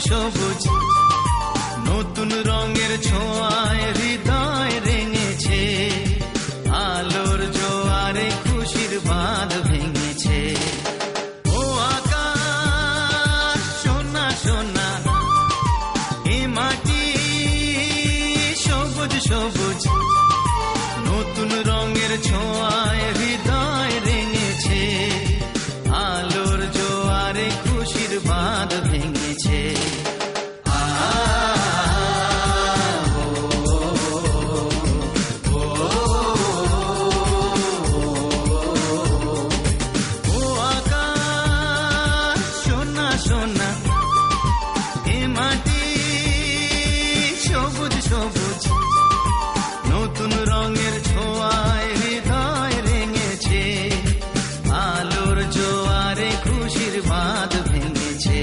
সবুজ নতুন রঙের ছোঁয়ায় হৃদয় রেঙেছে, আলোর জোয়ারে খুশির বাঁধ ভেঙেছে। ও আকাশ সোনা সোনা, এ মাটি সবুজ সবুজ নতুন রঙের ছোঁয়ায় হৃদয় রেঙেছে, আলোর জোয়ারে খুশির বাঁধ ভেঙেছে। ও আকাশ সোনা সোনা, এ মাটি সবুজ সবুজ নতুন রঙের ছোঁয়ায় হৃদয় রেঙেছে, আলোর জোয়ারে খুশির বাঁধ ভেঙেছে।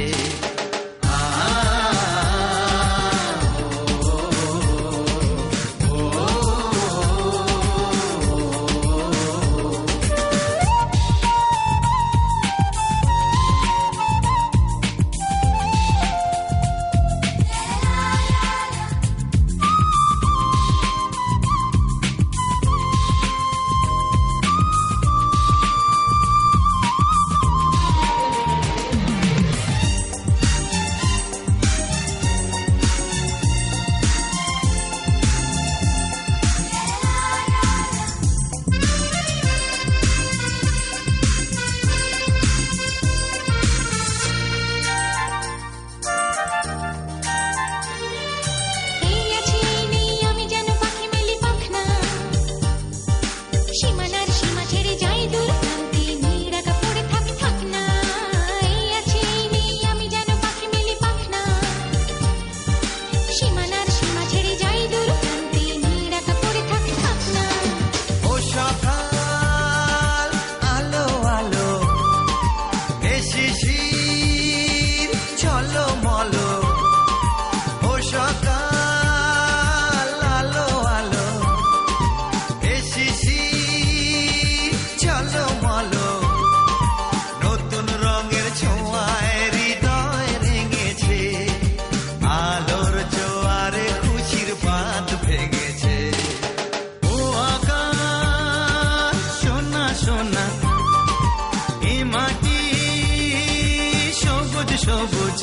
সবুজ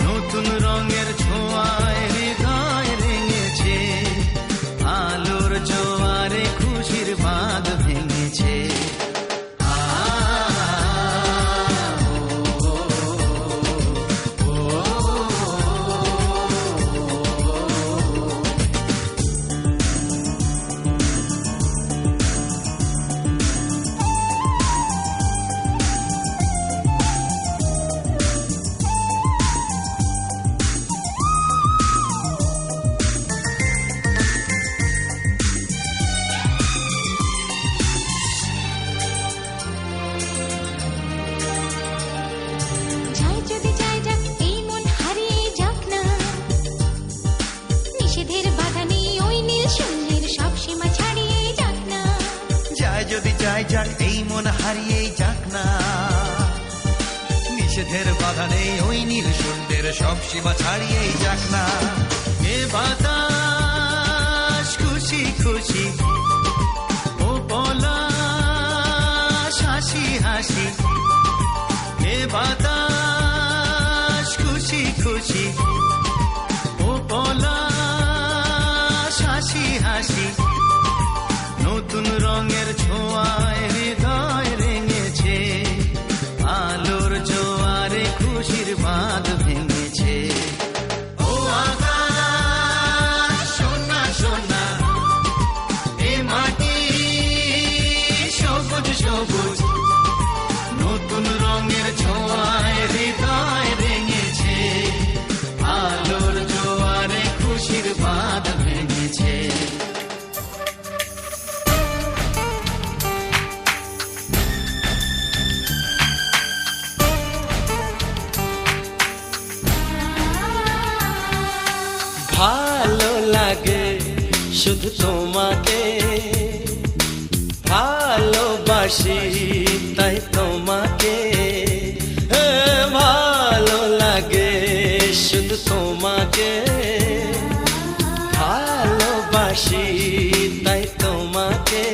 নতুন রঙের ছোঁয়ায় হৃদয় রেঙেছে, আলোর জোয়ারে খুশির বাঁধ ভেঙেছে। যদি যাই যাক এই মন হারিয়ে যাক না, নিষেধের বাধা নেই ওই নীল শূন্যের সব সীমা ছাড়িয়ে যাক না। এ বাতাস খুশি খুশি, ও পলাশ হাসি হাসি, এ বাতাস খুশি খুশি, ও পলাশ হাসি হাসি নতুন রঙের ছোঁয়ায় হৃদয় রেঙেছে, আলোর জোয়ারে খুশির বাঁধ ভেঙেছে। ও আকাশ সোনা সোনা, এ মাটি সবুজ সবুজ নতুন রঙের ছোঁয়ায় হৃদয় রেঙেছে, আলোর জোয়ারে খুশির বাঁধ ভেঙেছে। ভালো লাগে শুধু তোমাকে, ভালোবাসি তাই তোমাকে, ভালো লাগে তোমাকে,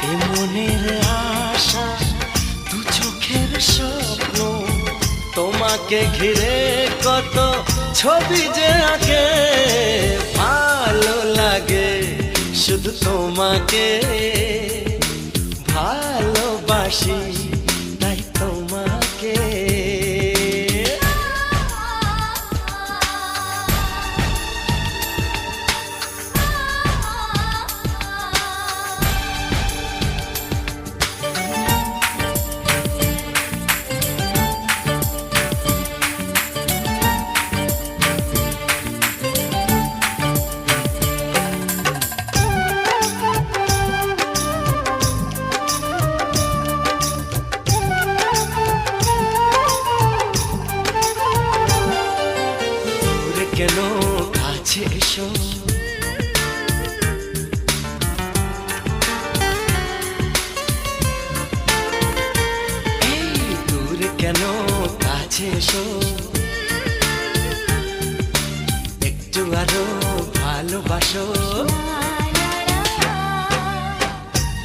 এ মনের আশা দু চোখের স্বপ্ন, তোমাকে ঘিরে কত ছবি যে আঁকে, ভালো লাগে শুধু তোমাকে, ভালোবাসি তাই তোমাকে। কেন কাছে এসো, এই দূরে কেন কাছে এসো, একটু আরো ভালোবাসো,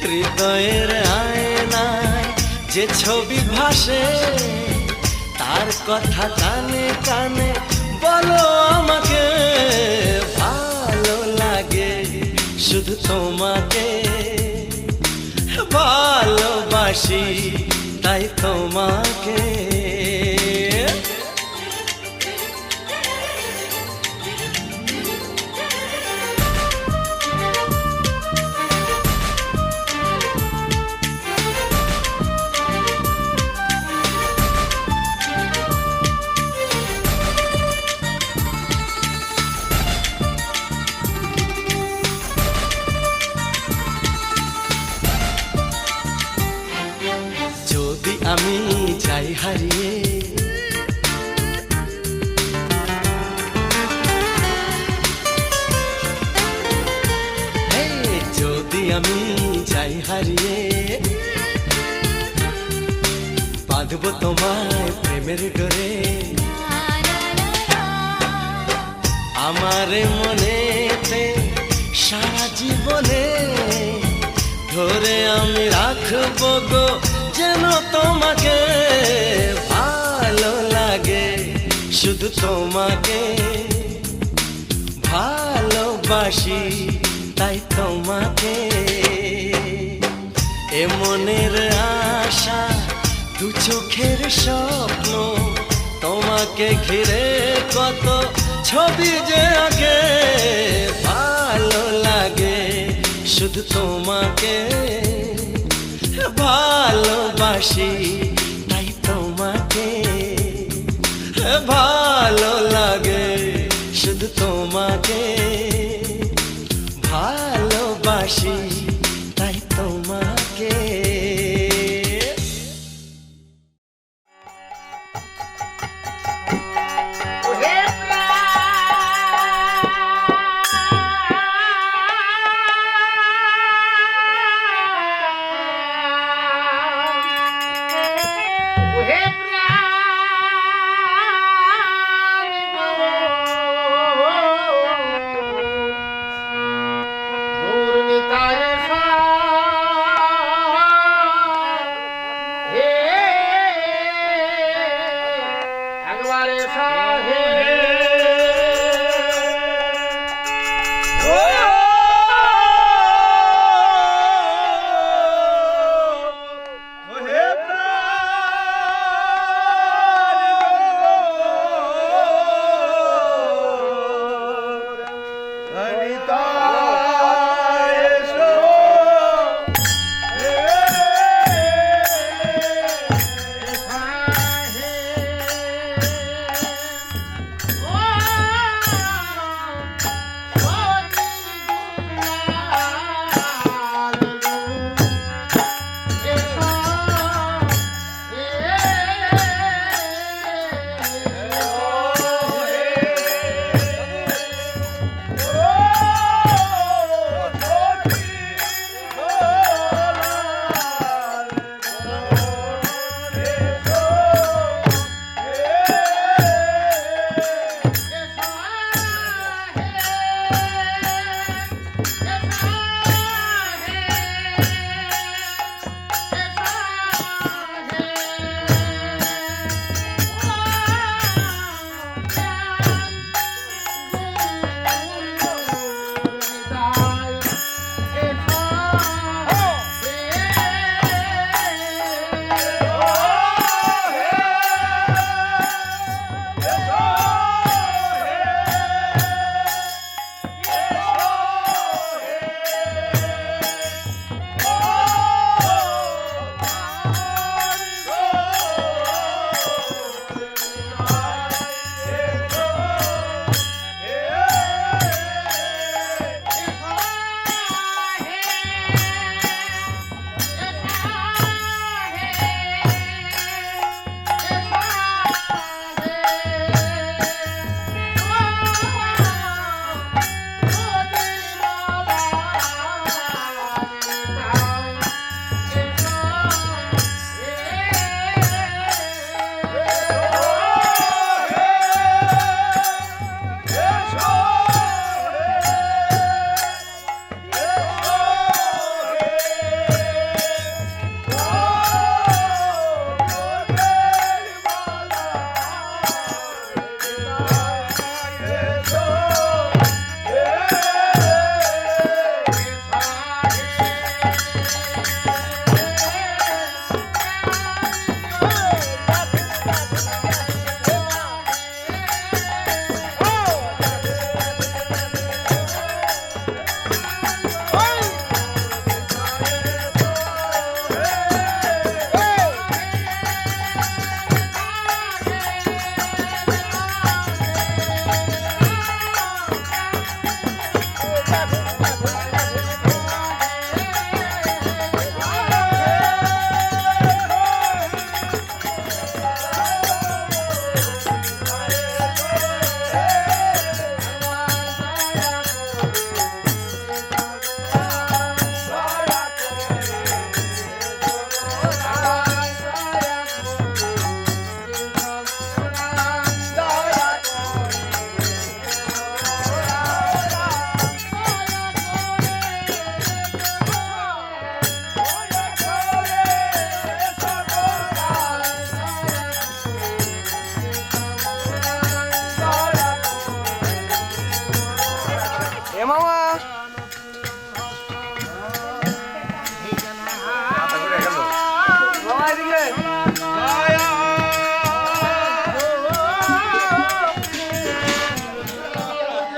হৃদয়ের আয়নায় যে ছবি ভাসে, তার কথা কানে কানে বলো আমাকে, ভালো লাগে শুধু তোমাকে, ভালোবাসি তাই তোমাকে। যদি আমি যাই হারিয়ে, যদি আমি যাই হারিয়ে, বাঁধব তোমায় প্রেমের ডোরে, আমার মনেতে সারা জীবনে ধরে আমি রাখবো গো যেন তোমাকে, ভালো লাগে শুধু তোমাকে, ভালোবাসি তাই তোমাকে, এ মনের আশা দু চোখের স্বপ্ন, তোমাকে ঘিরে কত ছবি যে আঁকে, ভালো লাগে শুধু তোমাকে, ভালোবাসি তাই তোমাকে, ভালো লাগে শুধু তোমাকে, ভালোবাসি তাই তোমাকে।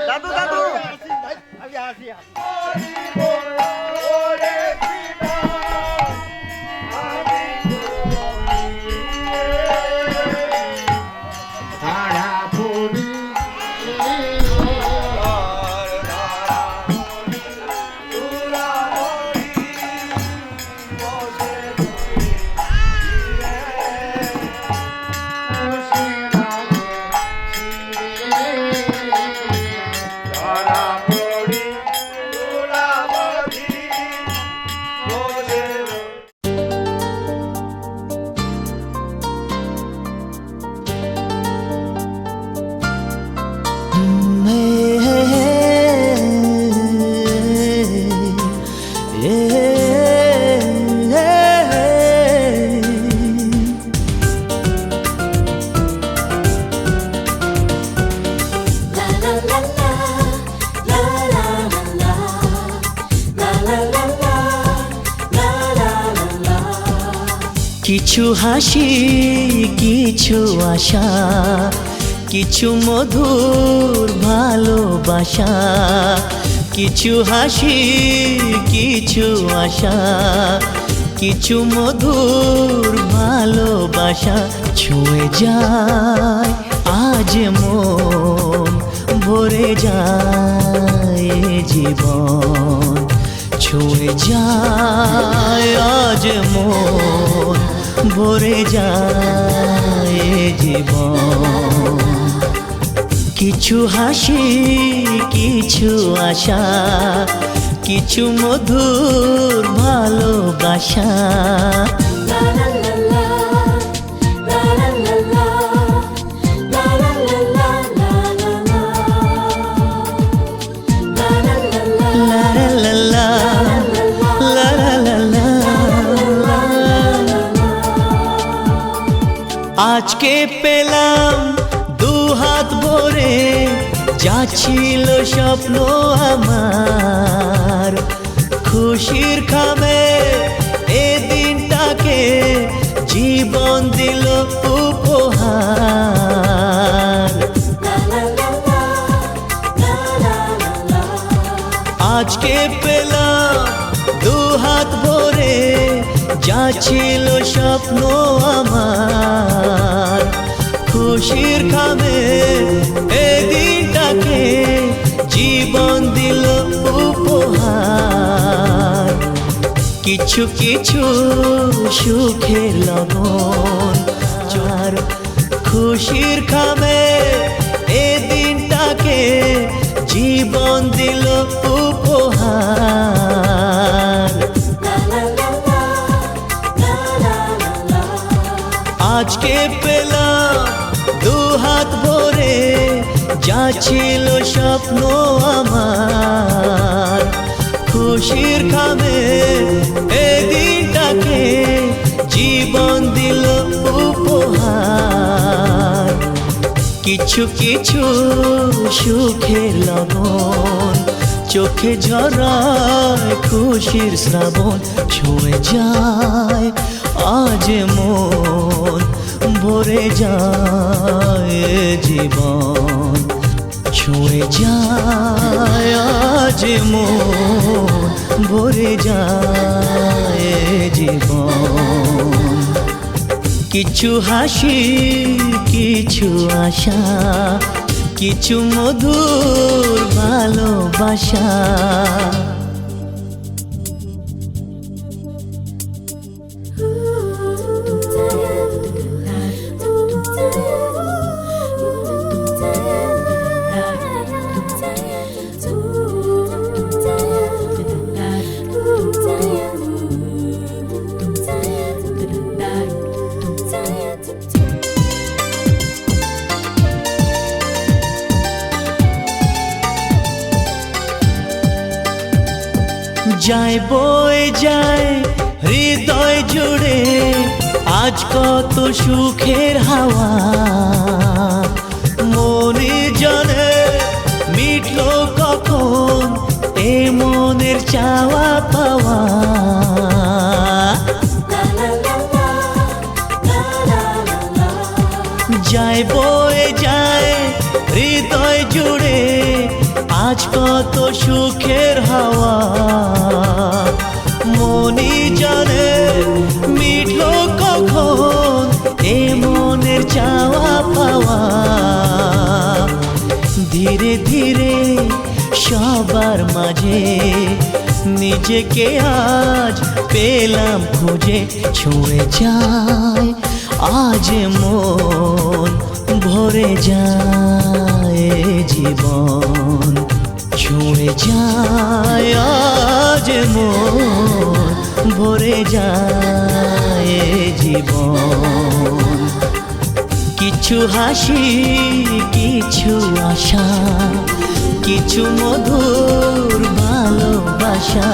দাদু দাদু কিছু হাসি কিছু আশা কিছু মধুর ভালোবাসা কিছু হাসি কিছু আশা কিছু মধুর ভালোবাসা ছুঁয়ে যায় আজ মন ভরে যায় জীবন ছুঁয়ে যায় আজ মন ভরে যায় জীবন কিছু হাসি কিছু আশা কিছু মধুর ভালোবাসা আজকে পেলাম দু হাত ভরে যা ছিল স্বপ্ন আমার খুশির খামে এ দিনটাকে জীবন দিল উপহার আজকে পেলাম দু হাত ভরে যা ছিল স্বপ্ন আমার খুশির খামে এ দিনটাকে জীবন দিল উপহার কিছু কিছু সুখের লগন চার খুশির খামে এ দিনটাকে জীবন দিল উপহার আজকে পেলাম দু হাত ভরে যা ছিল স্বপ্ন আমার খুশির খামে এ দিনটাকে জীবন দিল উপহার কিছু কিছু সুখের লগন চোখে ঝরায় খুশির শ্রাবণ ছুঁয়ে যায় আজ মন ভরে যায় জীবন ছুঁয়ে যায় আজ মন ভরে যায় জীবন কিছু হাসি কিছু আশা কিছু মধুর ভালোবাসা যায় বয়ে যায় হৃদয় জুড়ে আজ কত সুখের হাওয়া মনে জানে মিটলো কখন এ মনের চাওয়া পাওয়া বয়ে যায় হৃদয় জুড়ে আজ কত সুখের হাওয়া। মনি জানে মিটলো কখন এ মনের চাওয়া পাওয়া। ধীরে ধীরে সবার মাঝে নিজেকে আজ পেলাম খুঁজে। ছুঁয়ে যায় আজ মন ভরে যায় জীবন। ছুঁয়ে যায় আজ মন ভরে যায় জীবন। কিছু হাসি কিছু আশা কিছু মধুর ভালোবাসা।